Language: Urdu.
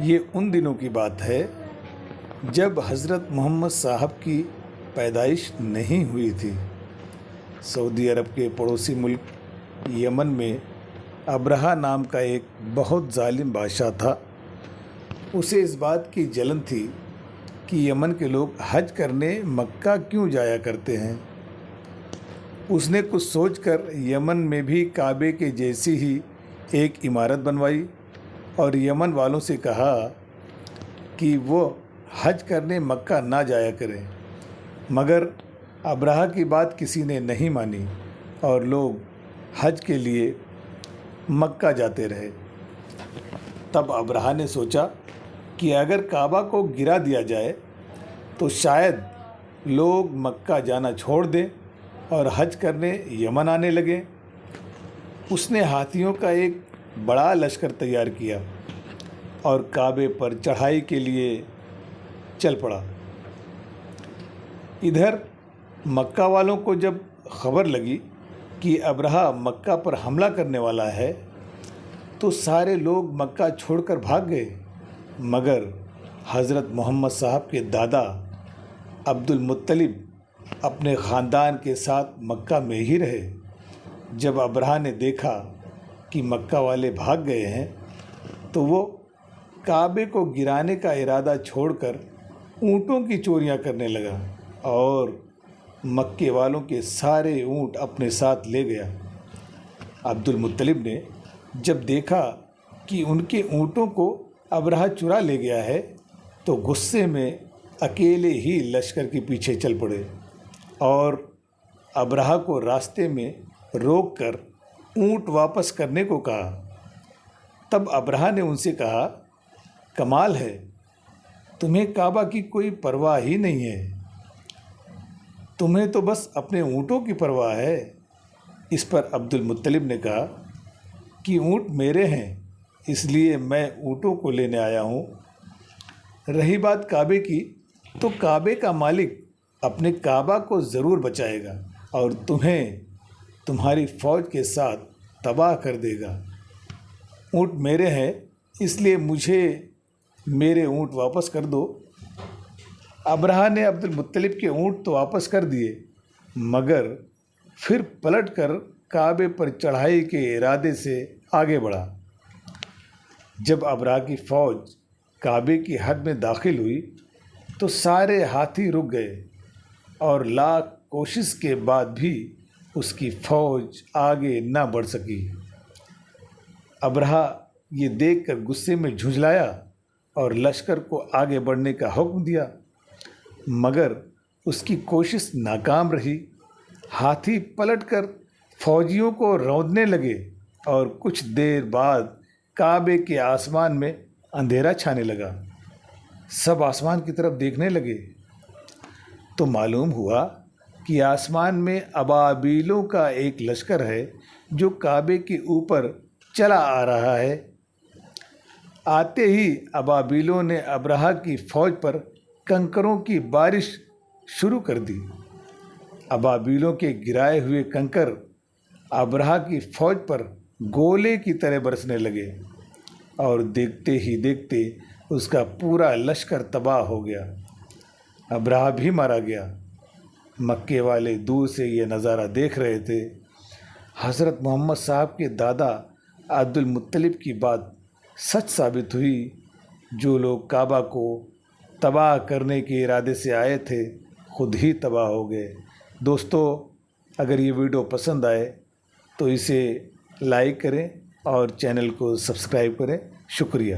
یہ ان دنوں کی بات ہے جب حضرت محمد صاحب کی پیدائش نہیں ہوئی تھی۔ سعودی عرب کے پڑوسی ملک یمن میں ابرہہ نام کا ایک بہت ظالم بادشاہ تھا۔ اسے اس بات کی جلن تھی کہ یمن کے لوگ حج کرنے مکہ کیوں جایا کرتے ہیں۔ اس نے کچھ سوچ کر یمن میں بھی کعبے کے جیسی ہی ایک عمارت بنوائی اور یمن والوں سے کہا کہ وہ حج کرنے مکہ نہ جایا کریں، مگر ابرہہ کی بات کسی نے نہیں مانی اور لوگ حج کے لیے مکہ جاتے رہے۔ تب ابرہہ نے سوچا کہ اگر کعبہ کو گرا دیا جائے تو شاید لوگ مکہ جانا چھوڑ دیں اور حج کرنے یمن آنے لگیں۔ اس نے ہاتھیوں کا ایک بڑا لشکر تیار کیا اور کعبے پر چڑھائی کے لیے چل پڑا۔ ادھر مکہ والوں کو جب خبر لگی کہ ابرہہ مکہ پر حملہ کرنے والا ہے تو سارے لوگ مکہ چھوڑ کر بھاگ گئے، مگر حضرت محمد صاحب کے دادا عبد المطلب اپنے خاندان کے ساتھ مکہ میں ہی رہے۔ جب ابرہہ نے دیکھا کہ مکہ والے بھاگ گئے ہیں تو وہ کعبے کو گرانے کا ارادہ چھوڑ کر اونٹوں کی چوریاں کرنے لگا اور مکے والوں کے سارے اونٹ اپنے ساتھ لے گیا۔ عبد المطلب نے جب دیکھا کہ ان کے اونٹوں کو ابرہہ چرا لے گیا ہے تو غصے میں اکیلے ہی لشکر کے پیچھے چل پڑے اور ابرہہ کو راستے میں روک کر اونٹ واپس کرنے کو کہا۔ تب ابرہہ نے ان سے کہا، کمال ہے، تمہیں کعبہ کی کوئی پرواہ ہی نہیں ہے، تمہیں تو بس اپنے اونٹوں کی پرواہ ہے۔ اس پر عبد المطلب نے کہا کہ اونٹ میرے ہیں، اس لیے میں اونٹوں کو لینے آیا ہوں۔ رہی بات کعبے کی تو کعبے کا مالک اپنے کعبہ کو ضرور بچائے گا اور تمہیں تمہاری فوج کے ساتھ تباہ کر دے گا۔ اونٹ میرے ہیں، اس لیے مجھے میرے اونٹ واپس کر دو۔ ابرہہ نے عبد المطلب کے اونٹ تو واپس کر دیے، مگر پھر پلٹ کر کعبے پر چڑھائی کے ارادے سے آگے بڑھا۔ جب ابرہہ کی فوج کعبے کی حد میں داخل ہوئی تو سارے ہاتھی رک گئے اور لاکھ کوشش کے بعد بھی اس کی فوج آگے نہ بڑھ سکی۔ ابرہہ یہ دیکھ کر غصے میں جھنجلایا اور لشکر کو آگے بڑھنے کا حکم دیا، مگر اس کی کوشش ناکام رہی۔ ہاتھی پلٹ کر فوجیوں کو روندنے لگے اور کچھ دیر بعد کعبے کے آسمان میں اندھیرا چھانے لگا۔ سب آسمان کی طرف دیکھنے لگے تو معلوم ہوا کہ آسمان میں ابابیلوں کا ایک لشکر ہے جو کعبے کے اوپر چلا آ رہا ہے۔ آتے ہی ابابیلوں نے ابرہہ کی فوج پر کنکروں کی بارش شروع کر دی۔ ابابیلوں کے گرائے ہوئے کنکر ابرہہ کی فوج پر گولے کی طرح برسنے لگے اور دیکھتے ہی دیکھتے اس کا پورا لشکر تباہ ہو گیا۔ ابرہہ بھی مارا گیا۔ مکے والے دور سے یہ نظارہ دیکھ رہے تھے۔ حضرت محمد صاحب کے دادا عبد المطلب کی بات سچ ثابت ہوئی، جو لوگ کعبہ کو تباہ کرنے کے ارادے سے آئے تھے خود ہی تباہ ہو گئے۔ دوستو، اگر یہ ویڈیو پسند آئے تو اسے لائک کریں اور چینل کو سبسکرائب کریں۔ شکریہ۔